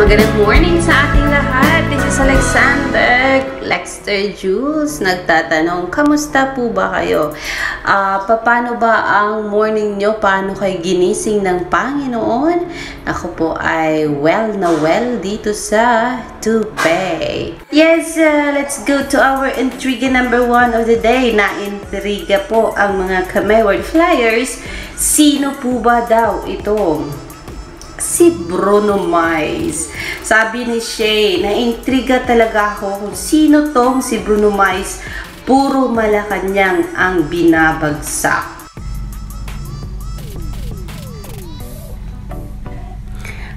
Magandang morning sa ating lahat. This is Lexter Jules. Nagtatanong, kamusta po ba kayo? Paano ba ang morning nyo? Paano kayo ginising ng Panginoon? Ako po ay well dito sa Dubai. Yes, let's go to our intriga number 1 of the day. Na-intriga po ang mga Kamay flyers. Sino po ba daw ito? Si Brunomayz. Sabi ni Shay, na-intriga talaga ako kung sino tong si Brunomayz. Puro Malakanyang ang binabagsak.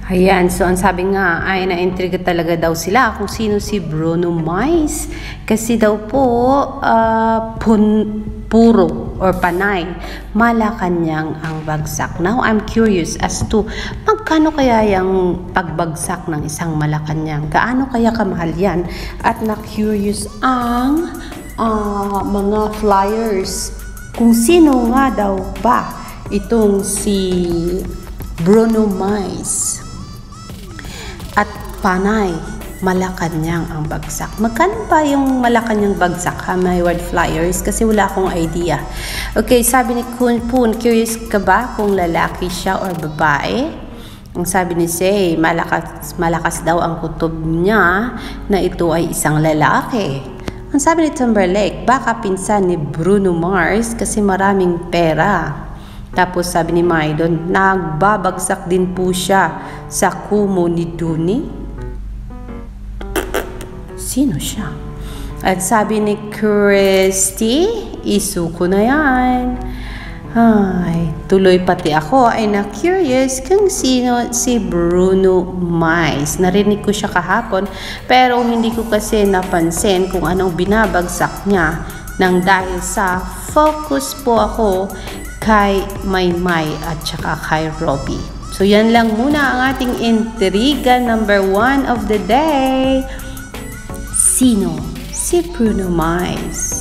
Ayan, so ang sabi nga ay na-intriga talaga daw sila kung sino si Brunomayz. Kasi daw po puro or panay, Malakanyang ang bagsak. Now, I'm curious as to magkano kaya yung pagbagsak ng isang Malakanyang? Gaano kaya kamahal yan? At na-curious ang mga flyers kung sino nga daw ba itong si Brunomayz. At panay, Malakanyang ang bagsak. Magkano ba yung Malakanyang bagsak, ha, my word flyers? Kasi wala akong idea. Okay, sabi ni Kun, curious ka ba kung lalaki siya or babae? Ang sabi ni Say, malakas daw ang kutob niya na ito ay isang lalaki. Ang sabi ni Timberlake, baka pinsan ni Brunomayz kasi maraming pera. Tapos sabi ni Maydon, nagbabagsak din po siya sa KUMU ni Duni. Sino siya? At sabi ni Christy, isuko na yan. Ay, tuloy pati ako ay na-curious kung sino si Brunomayz. Narinig ko siya kahapon pero hindi ko kasi napansin kung anong binabagsak niya nang dahil sa focus po ako kay MayBi at saka kay Robi. So yan lang muna ang ating intriga number 1 of the day. Sino si Brunomayz?